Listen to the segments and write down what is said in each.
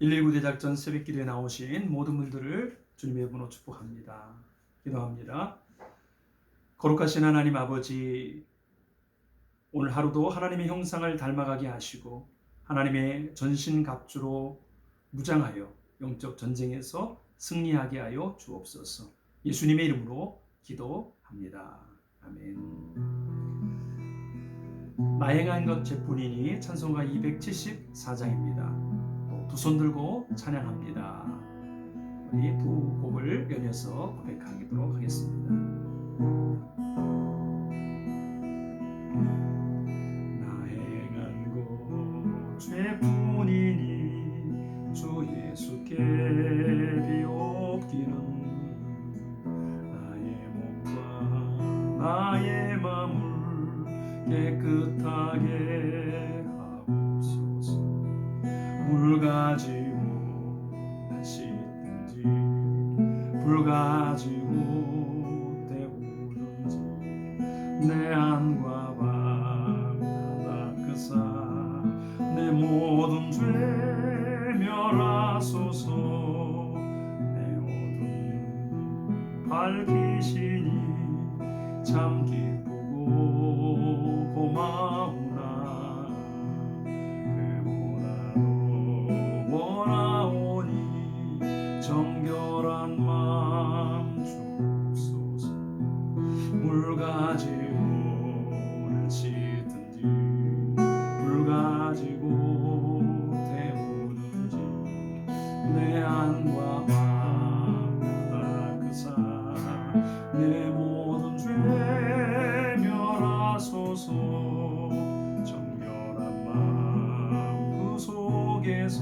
119 대작전 새벽기도에 나오신 모든 분들을 주님의 이름으로 축복합니다. 기도합니다. 거룩하신 하나님 아버지, 오늘 하루도 하나님의 형상을 닮아가게 하시고 하나님의 전신갑주로 무장하여 영적 전쟁에서 승리하게 하여 주옵소서. 예수님의 이름으로 기도합니다. 아멘. 나행한 것 제뿐이니 찬송가 274장입니다. 두 손 들고 찬양합니다. 우리 두 곡을 연이어서 고백하도록 하겠습니다. 나행한 것 죄뿐이니 주 예수께 비옵기는 나의 몸과 나의 마음을 깨끗하게 하옵소서. 물 가지고 씻든지 불 가지고 데우든지 내 안과 밤 다 닦으사 내 모든 죄 멸하소서. 내 모든 밝히시니 참 기쁘고 고마우나 정결한 마음 주옵소서. 물 가지고 날 씻든지 불 가지고 데우든지 내 안과 밤 닦으사 내 모든 죄 멸하소서. 정결한 마음 그 속에서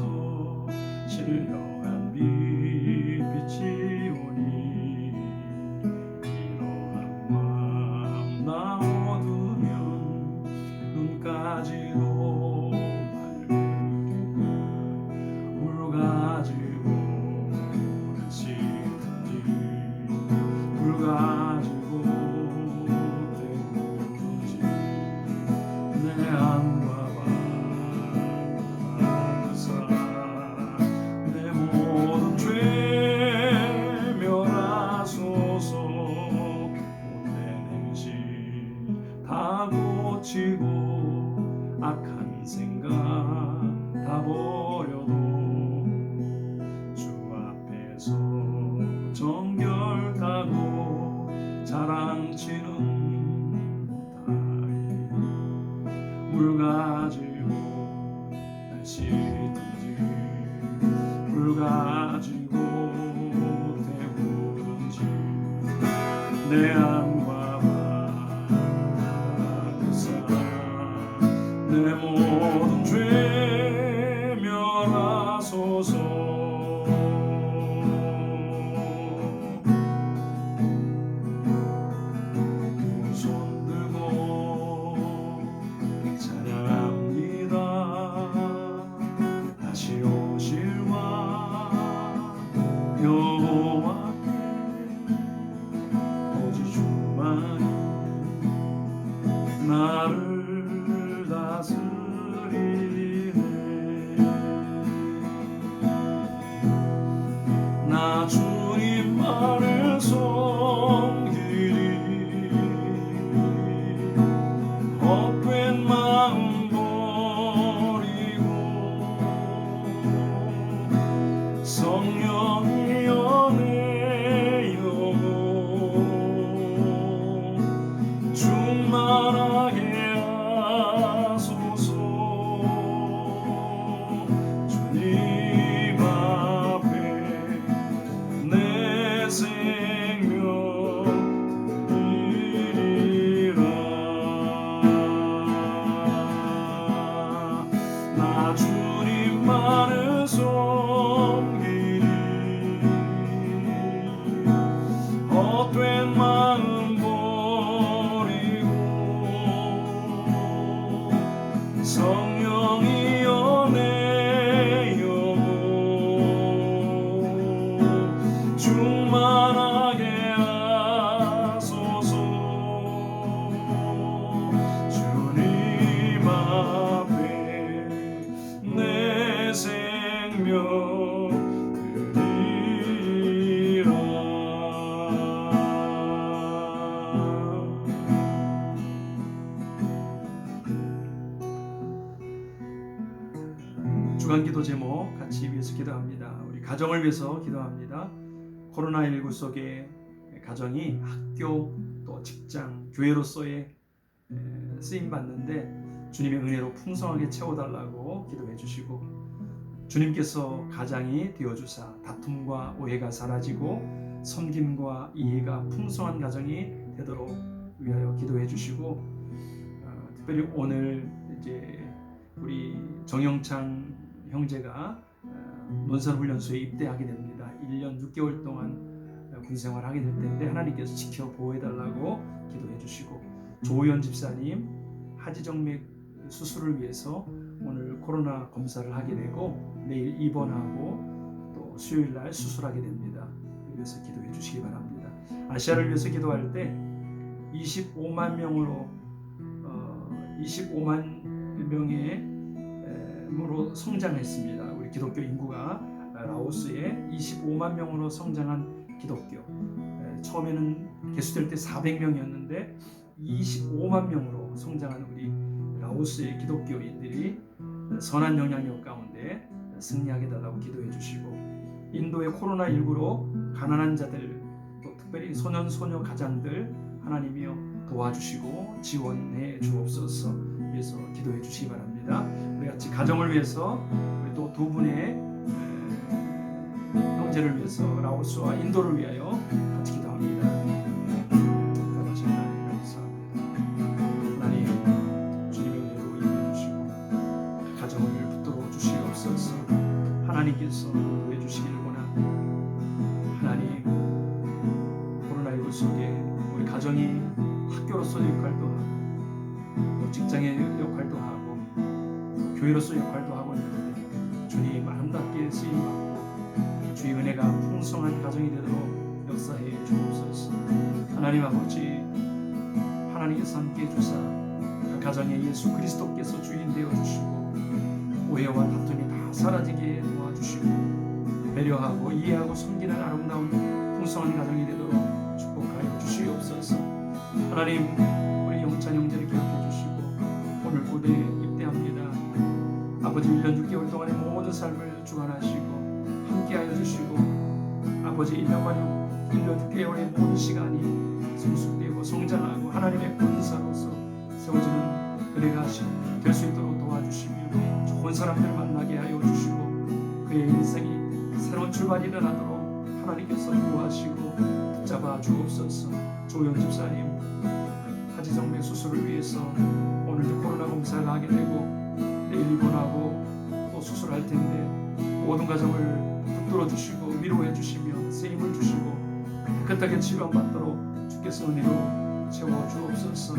신령한 빛이 오니 이러한 마음 나 얻으면 눈까지도 밝으리라. 물 가지고 날 씻든지 불 가지고 데우든지 내 안과 고치고 악한 생각 다 버려도 주 앞에서 정결하고 자랑치는 못하리. 물 가지고 날 씻든지 불 가지고 데우든지 내 안과 내 모든 죄 멸하소서. 두 손 들고 찬양합니다. 다시 오실와 여호와께 오직 주만이 나를 다스리네. 나 주님만을 섬기리. 헛된 마음 버리고 성령이여 내 영혼 충만하게 주님 앞에 내 생명 드리리라. 나 주님만을 섬기리. 헛된 마음 버리고 성령이여 내 영혼 충만하게 하소서. 주님 앞에 내 생명 주간 기도 제목 같이 위해서 기도합니다. 우리 가정을 위해서 기도합니다. 코로나19 속에 가정이 학교 또 직장 교회로서의 쓰임 받는데 주님의 은혜로 풍성하게 채워달라고 기도해 주시고, 주님께서 가장이 되어주사 다툼과 오해가 사라지고 섬김과 이해가 풍성한 가정이 되도록 위하여 기도해 주시고, 특별히 오늘 이제 우리 정영창 형제가 논산훈련소에 입대하게 됩니다. 1년 6개월 동안 군생활을 하게 될 텐데 하나님께서 지켜 보호해달라고 기도해 주시고, 조우연 집사님 하지정맥 수술을 위해서 오늘 코로나 검사를 하게 되고 내일 입원하고 또 수요일날 수술하게 됩니다. 위해서 기도해 주시기 바랍니다. 아시아를 위해서 기도할 때 25만 명으로 25만 명으로 성장했습니다. 우리 기독교 인구가 라오스에 25만 명으로 성장한 기독교, 처음에는 개수될 때 400명이었는데 25만 명으로 성장한 우리 라오스의 기독교인들이 선한 영향력 가운데 승리하게 달라고 기도해 주시고, 인도의 코로나19로 가난한 자들 또 특별히 소년 소녀 가장들 하나님이여 도와주시고 지원해 주옵소서 위해서 기도해 주시기 바랍니다. 우리 같이 가정을 위해서, 우리 또 두 분의 형제를 위해서 라오스와 인도를 위하여 같이 기도합니다. 같이 하나님 감사합니다. 하나님 주님의 은혜로 임해 주시고 가정을 붙들어 주시옵소서. 하나님께서 인도해 주시기를 원합니다. 하나님, 코로나19 속에 우리 가정이 학교로서의 역할도 하고 또 직장의 역할도 하고 또 교회로서 역할도 하고 있는데 주님 아름답게 쓰임받고 주의 은혜가 풍성한 가정이 되도록 역사해 주옵소서. 하나님 아버지, 하나님께서 함께 해주사 각 가정에 예수 그리스도께서 주인 되어주시고 오해와 다툼이 다 사라지게 도와주시고 배려하고 이해하고 섬기는 아름다운 풍성한 가정이 되도록 축복하여 주시옵소서. 하나님, 우리 영찬 형제를 기억해 주시고 오늘 부대에 입대합니다. 아버지 1년 6개월 동안의 모든 삶을 주관하시고 함께하여 주시고, 아버지 1년 6개월의 모든 시간이 성숙되고 성장하고 하나님의 권사로서 세워지는 은혜가 될 수 있도록 도와주시며 좋은 사람들 만나게 하여 주시고 그의 인생이 새로운 출발이 일어나도록 하나님께서 도와주시고 붙잡아 주옵소서. 조영 집사님 하지정맥 수술을 위해서 오늘 코로나 검사를 하게 되고 내일 입원하고 또 수술할 텐데 모든 가정을 붙들어 주시고 위로해 주시며 쓰임을 주시고 깨끗하게 치료받도록 주께서 은혜로 채워 주옵소서.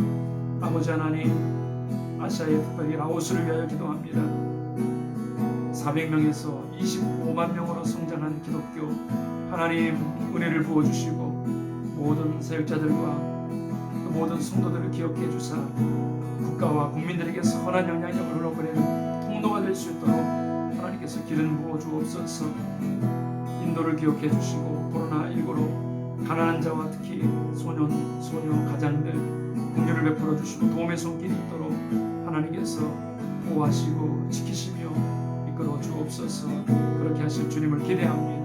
아버지 하나님, 아시아의 특별히 라오스를 위하여 기도합니다. 400명에서 25만 명으로 성장한 기독교, 하나님 은혜를 부어주시고 모든 사역자들과 모든 성도들을 기억해 주사 국가와 국민들에게 선한 영향력을 흘러보내는 통로가 될 수 있도록 하나님께서 기름 부어 주옵소서. 인도를 기억해 주시고 코로나19로 가난한 자와 특히 소년, 소녀, 가장들 긍휼을 베풀어 주시고 도움의 손길이 있도록 하나님께서 보호하시고 지키시며 이끌어 주옵소서. 그렇게 하실 주님을 기대합니다.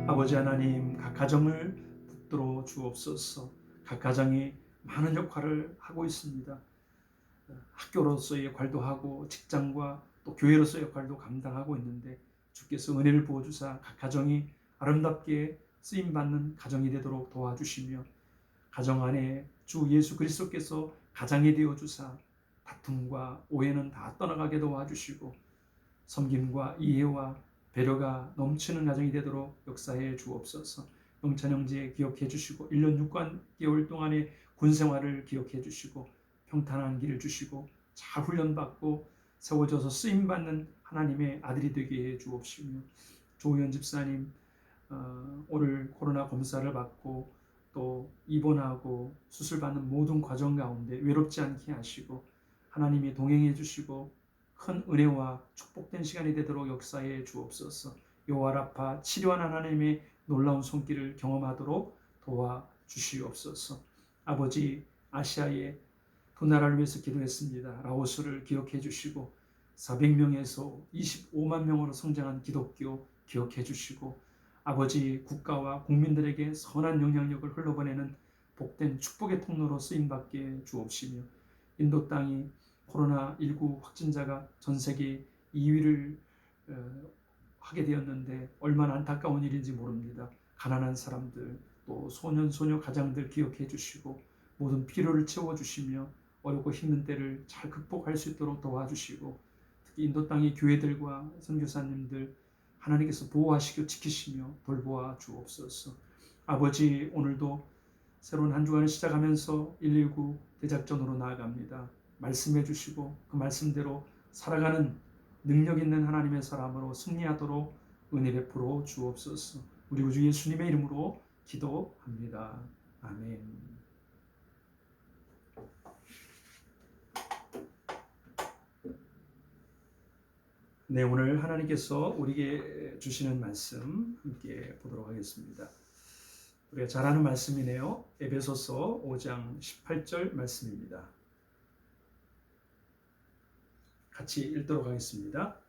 아버지 하나님, 각 가정을 붙들어 주옵소서. 각 가정이 많은 역할을 하고 있습니다. 학교로서의 역할도 하고 직장과 또 교회로서의 역할도 감당하고 있는데 주께서 은혜를 부어주사 각 가정이 아름답게 쓰임받는 가정이 되도록 도와주시며 가정 안에 주 예수 그리스도께서 가장이 되어주사 다툼과 오해는 다 떠나가게 도와주시고 섬김과 이해와 배려가 넘치는 가정이 되도록 역사해 주옵소서. 영찬 형제 기억해 주시고 1년 6개월 동안의 군생활을 기억해 주시고 평탄한 길을 주시고 잘 훈련받고 세워져서 쓰임받는 하나님의 아들이 되게 해 주옵시며 조우현 집사님 오늘 코로나 검사를 받고 또 입원하고 수술받는 모든 과정 가운데 외롭지 않게 하시고 하나님이 동행해 주시고 큰 은혜와 축복된 시간이 되도록 역사해 주옵소서. 요아라파 치료한 하나님의 놀라운 손길을 경험하도록 도와주시옵소서. 아버지, 아시아의 두 나라를 위해서 기도했습니다. 라오스를 기억해 주시고 400명에서 25만 명으로 성장한 기독교 기억해 주시고 아버지, 국가와 국민들에게 선한 영향력을 흘러보내는 복된 축복의 통로로 쓰임받게 주옵시며 인도 땅이 코로나19 확진자가 전 세계 2위를 하게 되었는데 얼마나 안타까운 일인지 모릅니다. 가난한 사람들, 또 소년, 소녀 가장들 기억해 주시고 모든 필요를 채워주시며 어렵고 힘든 때를 잘 극복할 수 있도록 도와주시고 특히 인도 땅의 교회들과 선교사님들 하나님께서 보호하시고 지키시며 돌보아 주옵소서. 아버지, 오늘도 새로운 한 주간을 시작하면서 119 대작전으로 나아갑니다. 말씀해 주시고 그 말씀대로 살아가는 능력 있는 하나님의 사람으로 승리하도록 은혜 베풀어 주옵소서. 우리 구주 예수님의 이름으로 기도합니다. 아멘. 네, 오늘 하나님께서 우리에게 주시는 말씀 함께 보도록 하겠습니다. 우리가 잘 아는 말씀이네요. 에베소서 5장 18절 말씀입니다. 같이 읽도록 하겠습니다.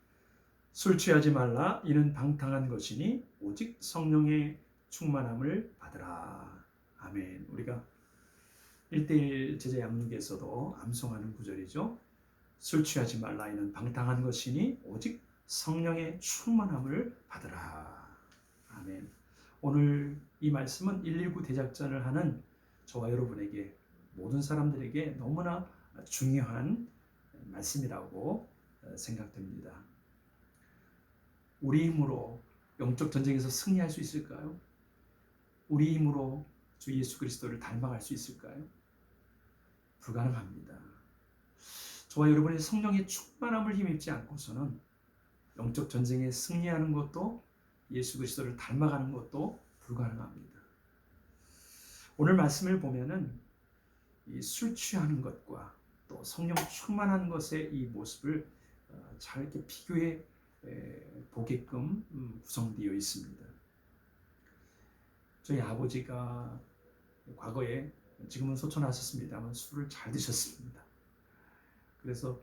술 취하지 말라. 이는 방탕한 것이니 오직 성령의 충만함을 받으라. 아멘. 우리가 1:1 제자 양육에서도 암송하는 구절이죠. 술 취하지 말라. 이는 방탕한 것이니 오직 성령의 충만함을 받으라. 아멘. 오늘 이 말씀은 119 대작전을 하는 저와 여러분에게 모든 사람들에게 너무나 중요한 말씀이라고 생각됩니다. 우리 힘으로 영적 전쟁에서 승리할 수 있을까요? 우리 힘으로 주 예수 그리스도를 닮아갈 수 있을까요? 불가능합니다. 저와 여러분의 성령의 충만함을 힘입지 않고서는 영적 전쟁에 승리하는 것도 예수 그리스도를 닮아가는 것도 불가능합니다. 오늘 말씀을 보면은 이 술 취하는 것과 또 성령 충만한 것의 이 모습을 잘 이렇게 비교해 보게끔 구성되어 있습니다. 저희 아버지가 과거에 지금은 소천하셨습니다만 술을 잘 드셨습니다. 그래서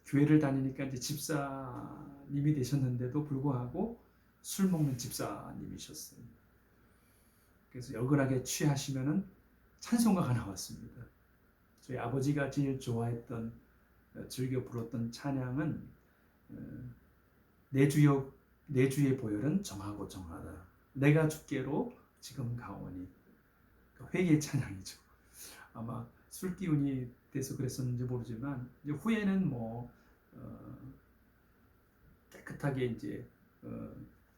교회를 다니니까 이제 집사님이 되셨는데도 불구하고 술 먹는 집사님이셨어요. 그래서 여건하게 취하시면은 찬송가가 나왔습니다. 저희 아버지가 제일 좋아했던 즐겨 불렀던 찬양은 내 주의 보혈은 정하고 정하다. 내가 주께로 지금 가오니. 회개의 찬양이죠. 아마 술 기운이 돼서 그랬었는지 모르지만 이제 후에는 깨끗하게 이제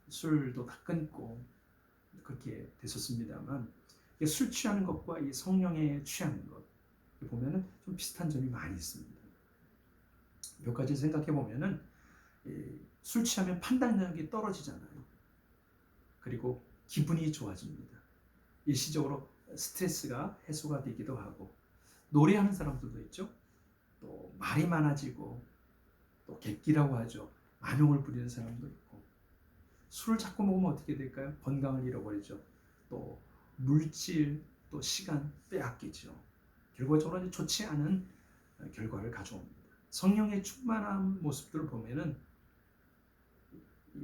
술도 다 끊고 그렇게 됐었습니다만 술 취하는 것과 이 성령에 취하는 것 보면은 좀 비슷한 점이 많이 있습니다. 몇 가지 생각해 보면은 술 취하면 판단력이 떨어지잖아요. 그리고 기분이 좋아집니다. 일시적으로 스트레스가 해소가 되기도 하고 노래하는 사람들도 있죠. 또 말이 많아지고 또 객기라고 하죠. 만용을 부리는 사람도 있고 술을 자꾸 먹으면 어떻게 될까요? 건강을 잃어버리죠. 또 물질 또 시간 빼앗기죠. 결과적으로 좋지 않은 결과를 가져옵니다. 성령의 충만한 모습들을 보면은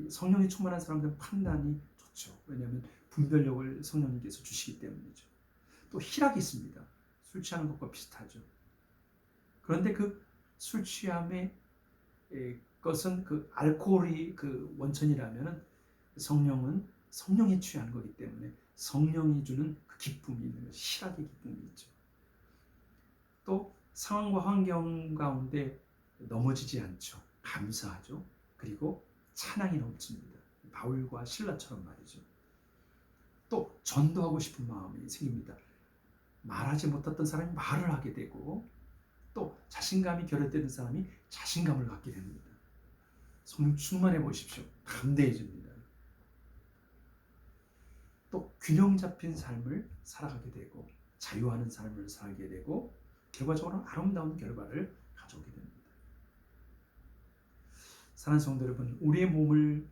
성령이 충만한 사람들은 판단이 좋죠. 왜냐하면 분별력을 성령님께서 주시기 때문이죠. 또 희락이 있습니다. 술 취하는 것과 비슷하죠. 그런데 그 술 취함의 것은 그 알코올이 그 원천이라면은 성령은 성령에 취한 거기 때문에 성령이 주는 그 기쁨이 있는 것이 희락의 기쁨이 있죠. 또 상황과 환경 가운데 넘어지지 않죠. 감사하죠. 그리고 찬양이 넘칩니다. 바울과 실라처럼 말이죠. 또 전도하고 싶은 마음이 생깁니다. 말하지 못했던 사람이 말을 하게 되고 또 자신감이 결여되는 사람이 자신감을 갖게 됩니다. 성령 충만해 보십시오. 담대해집니다. 또 균형 잡힌 삶을 살아가게 되고 자유하는 삶을 살게 되고 결과적으로 아름다운 결과를 가져오게 됩니다. 사랑하는 성도 여러분, 우리의 몸을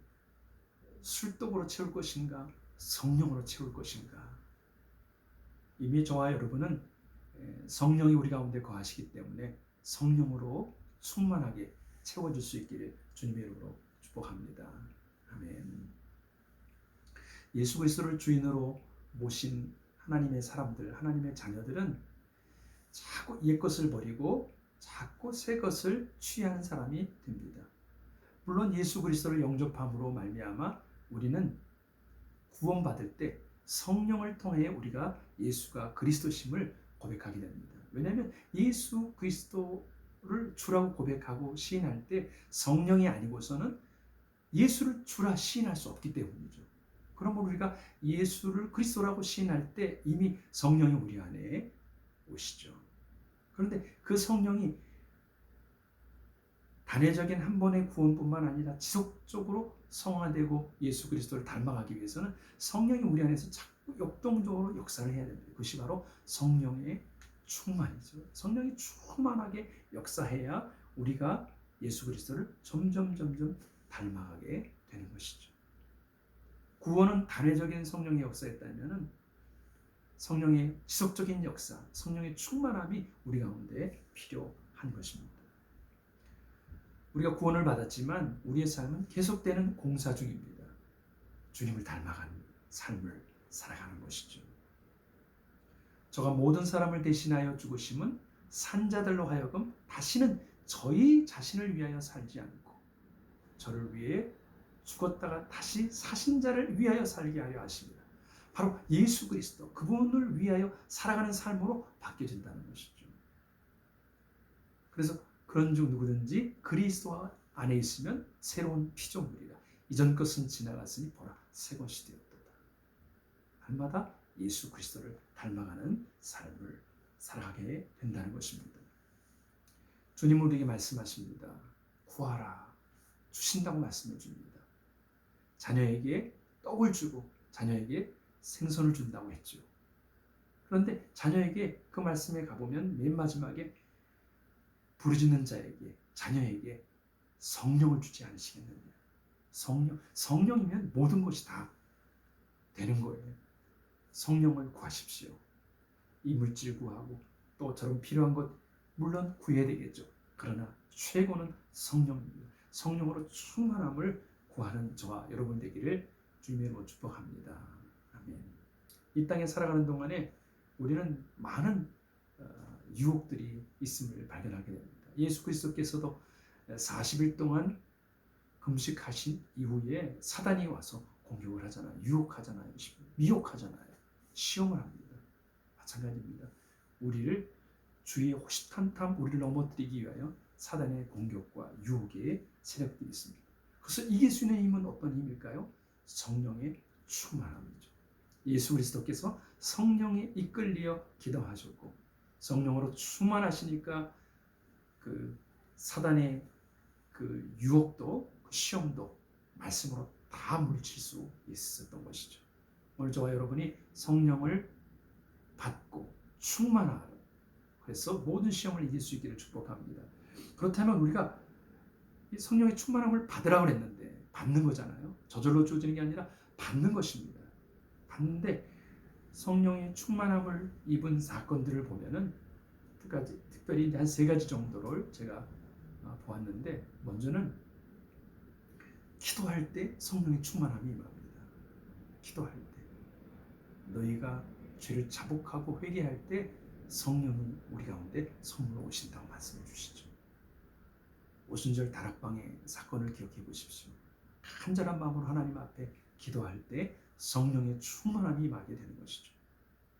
술독으로 채울 것인가, 성령으로 채울 것인가? 이미 저와 여러분은 성령이 우리 가운데 거하시기 때문에 성령으로 충만하게 채워줄 수 있기를 주님의 이름으로 축복합니다. 아멘. 예수 그리스도를 주인으로 모신 하나님의 사람들, 하나님의 자녀들은 자꾸 옛 것을 버리고 자꾸 새 것을 취하는 사람이 됩니다. 물론 예수 그리스도를 영접함으로 말미암아 우리는 구원받을 때 성령을 통해 우리가 예수가 그리스도심을 고백하게 됩니다. 왜냐하면 예수 그리스도를 주라고 고백하고 시인할 때 성령이 아니고서는 예수를 주라 시인할 수 없기 때문이죠. 그러므로 우리가 예수를 그리스도라고 시인할 때 이미 성령이 우리 안에 오시죠. 그런데 그 성령이 단회적인 한 번의 구원뿐만 아니라 지속적으로 성화되고 예수 그리스도를 닮아가기 위해서는 성령이 우리 안에서 자꾸 역동적으로 역사를 해야 됩니다. 그것이 바로 성령의 충만이죠. 성령이 충만하게 역사해야 우리가 예수 그리스도를 점점 닮아가게 되는 것이죠. 구원은 단회적인 성령의 역사였다면 성령의 지속적인 역사, 성령의 충만함이 우리 가운데 필요한 것입니다. 우리가 구원을 받았지만 우리의 삶은 계속되는 공사 중입니다. 주님을 닮아가는 삶을 살아가는 것이죠. 저가 모든 사람을 대신하여 죽으심은 산자들로 하여금 다시는 저희 자신을 위하여 살지 않고 저를 위해 죽었다가 다시 사신 자를 위하여 살게 하려 하십니다. 바로 예수 그리스도, 그분을 위하여 살아가는 삶으로 바뀌어진다는 것이죠. 그래서 그런 중 누구든지 그리스도 안에 있으면 새로운 피조물이라. 이전 것은 지나갔으니 보라 새 것이 되었도다. 날마다 예수 그리스도를 닮아가는 삶을 살아가게 된다는 것입니다. 주님은 우리에게 말씀하십니다. 구하라. 주신다고 말씀해 줍니다. 자녀에게 떡을 주고 자녀에게 생선을 준다고 했죠. 그런데 자녀에게 그 말씀에 가보면 맨 마지막에 부르짖는 자에게, 자녀에게 성령을 주지 않으시겠느냐. 성령이면 모든 것이 다 되는 거예요. 성령을 구하십시오. 이 물질 구하고 또 저런 필요한 것 물론 구해야 되겠죠. 그러나 최고는 성령입니다. 성령으로 충만함을 구하는 저와 여러분 되기를 주님의 이름으로 축복합니다. 아멘. 이 땅에 살아가는 동안에 우리는 많은 유혹들이 있음을 발견하게 됩니다. 예수 그리스도께서도 40일 동안 금식하신 이후에 사단이 와서 공격을 하잖아요. 유혹하잖아요. 미혹하잖아요. 시험을 합니다. 마찬가지입니다. 우리를 주의 호시탐탐 우리를 넘어뜨리기 위하여 사단의 공격과 유혹의 세력들이 있습니다. 그래서 이길 수 있는 힘은 어떤 힘일까요? 성령의 충만함이죠. 예수 그리스도께서 성령에 이끌려 기도하셨고 성령으로 충만하시니까 그 사단의 그 유혹도 그 시험도 말씀으로 다 물칠 수 있었던 것이죠. 오늘 저와 여러분이 성령을 받고 충만하라. 그래서 모든 시험을 이길 수 있기를 축복합니다. 그렇다면 우리가 성령의 충만함을 받으라고 했는데 받는 거잖아요. 저절로 주어지는 게 아니라 받는 것입니다. 받는데 성령의 충만함을 입은 사건들을 보면은 특별히 한 3가지 정도를 제가 보았는데 먼저는 기도할 때 성령의 충만함이 임합니다. 기도할 때 너희가 죄를 자복하고 회개할 때 성령이 우리 가운데 선물로 오신다고 말씀해 주시죠. 오순절 다락방의 사건을 기억해 보십시오. 간절한 마음으로 하나님 앞에 기도할 때 성령의 충만함이 임하게 되는 것이죠.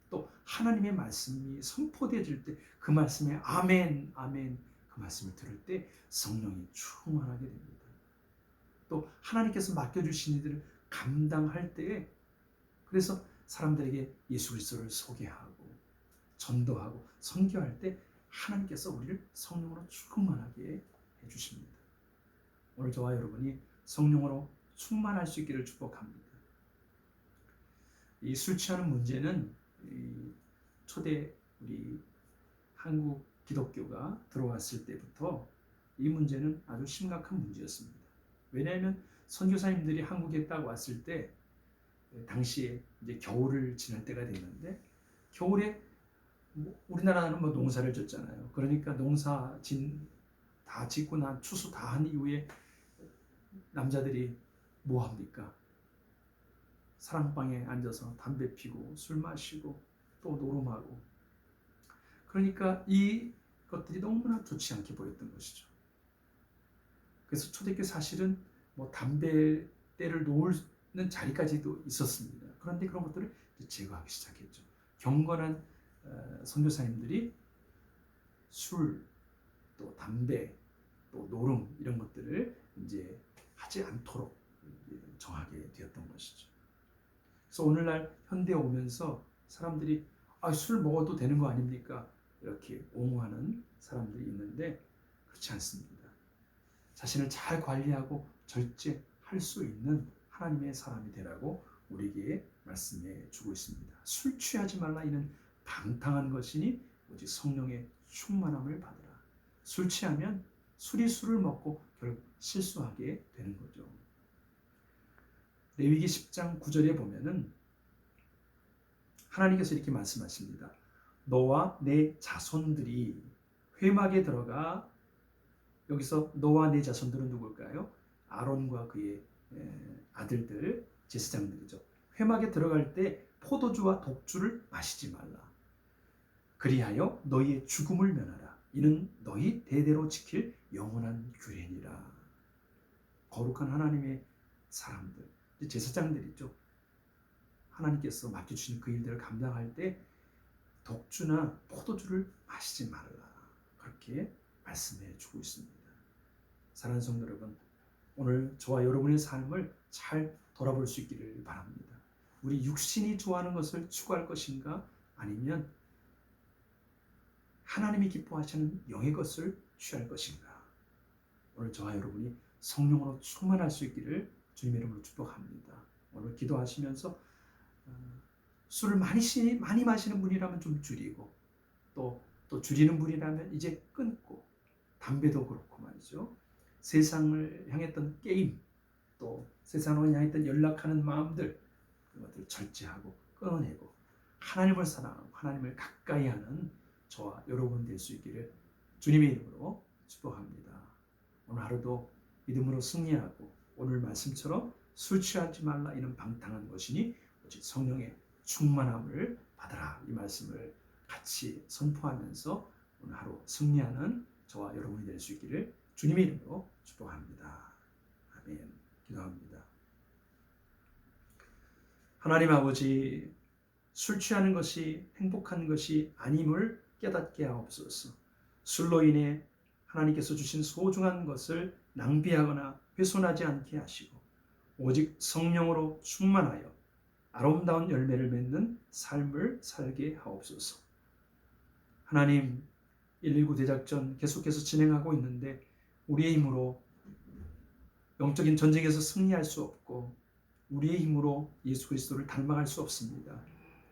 또 하나님의 말씀이 선포되어질 때 그 말씀에 아멘, 아멘 그 말씀을 들을 때 성령이 충만하게 됩니다. 또 하나님께서 맡겨주신 이들을 감당할 때에 그래서 사람들에게 예수 그리스도를 소개하고 전도하고 선교할 때 하나님께서 우리를 성령으로 충만하게 해주십니다. 오늘 저와 여러분이 성령으로 충만할 수 있기를 축복합니다. 이 술 취하는 문제는 초대 우리 한국 기독교가 들어왔을 때부터 이 문제는 아주 심각한 문제였습니다. 왜냐하면 선교사님들이 한국에 딱 왔을 때 당시에 이제 겨울을 지날 때가 됐는데 겨울에 우리나라는 뭐 농사를 졌잖아요. 그러니까 다 짓고 난 추수 다 한 이후에 남자들이 뭐 합니까? 사랑방에 앉아서 담배 피고 술 마시고 또 노름하고, 그러니까 이 것들이 너무나 좋지 않게 보였던 것이죠. 그래서 초대교회 사실은 뭐 담배대를 놓는 자리까지도 있었습니다. 그런데 그런 것들을 제거하기 시작했죠. 경건한 선교사님들이 술, 또 담배, 또 노름 이런 것들을 이제 하지 않도록 정하게 되었던 것이죠. 그래서 오늘날 현대에 오면서 사람들이 술 먹어도 되는 거 아닙니까? 이렇게 옹호하는 사람들이 있는데 그렇지 않습니다. 자신을 잘 관리하고 절제할 수 있는 하나님의 사람이 되라고 우리에게 말씀해 주고 있습니다. 술 취하지 말라 이는 방탕한 것이니 오직 성령의 충만함을 받으라. 술 취하면 술이 술을 먹고 결국 실수하게 되는 거죠. 레위기 10장 9절에 보면은 하나님께서 이렇게 말씀하십니다. 너와 내 자손들이 회막에 들어가, 여기서 너와 내 자손들은 누굴까요? 아론과 그의 아들들, 제사장들이죠. 회막에 들어갈 때 포도주와 독주를 마시지 말라. 그리하여 너희의 죽음을 면하라. 이는 너희 대대로 지킬 영원한 규례니라. 거룩한 하나님의 사람들, 제사장들이죠. 하나님께서 맡겨주신 그 일들을 감당할 때 독주나 포도주를 마시지 말라. 그렇게 말씀해 주고 있습니다. 사랑하는 성도 여러분, 오늘 저와 여러분의 삶을 잘 돌아볼 수 있기를 바랍니다. 우리 육신이 좋아하는 것을 추구할 것인가, 아니면 하나님이 기뻐하시는 영의 것을 취할 것인가. 오늘 저와 여러분이 성령으로 충만할 수 있기를 주님의 이름으로 축복합니다. 오늘 기도하시면서 술을 많이 마시는 분이라면 좀 줄이고, 또 줄이는 분이라면 이제 끊고, 담배도 그렇고 말이죠. 세상을 향했던 게임, 또 세상을 향했던 연락하는 마음들, 그것들을 절제하고 끊어내고 하나님을 사랑하고 하나님을 가까이 하는 저와 여러분 될 수 있기를 주님의 이름으로 축복합니다. 오늘 하루도 믿음으로 승리하고 오늘 말씀처럼 술 취하지 말라 이는 방탕한 것이니 오직 성령의 충만함을 받아라, 이 말씀을 같이 선포하면서 오늘 하루 승리하는 저와 여러분이 될 수 있기를 주님의 이름으로 축복합니다. 아멘. 기도합니다. 하나님 아버지, 술 취하는 것이 행복한 것이 아님을 깨닫게 하옵소서. 술로 인해 하나님께서 주신 소중한 것을 낭비하거나 훼손하지 않게 하시고 오직 성령으로 충만하여 아름다운 열매를 맺는 삶을 살게 하옵소서. 하나님, 119 대작전 계속해서 진행하고 있는데 우리의 힘으로 영적인 전쟁에서 승리할 수 없고 우리의 힘으로 예수 그리스도를 닮아갈 수 없습니다.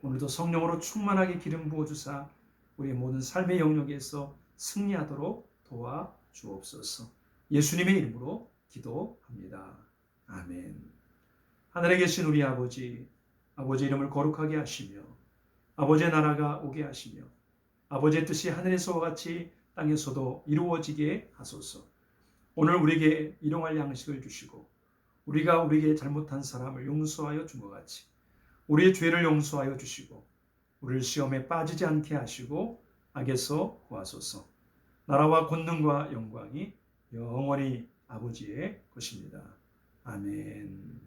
오늘도 성령으로 충만하게 기름 부어주사 우리의 모든 삶의 영역에서 승리하도록 도와주옵소서. 예수님의 이름으로 기도합니다. 아멘. 하늘에 계신 우리 아버지, 아버지의 이름을 거룩하게 하시며 아버지의 나라가 오게 하시며 아버지의 뜻이 하늘에서와 같이 땅에서도 이루어지게 하소서. 오늘 우리에게 일용할 양식을 주시고 우리가 우리에게 잘못한 사람을 용서하여 준 것 같이 우리의 죄를 용서하여 주시고 우리를 시험에 빠지지 않게 하시고 악에서 구하소서. 나라와 권능과 영광이 영원히 아버지의 것입니다. 아멘.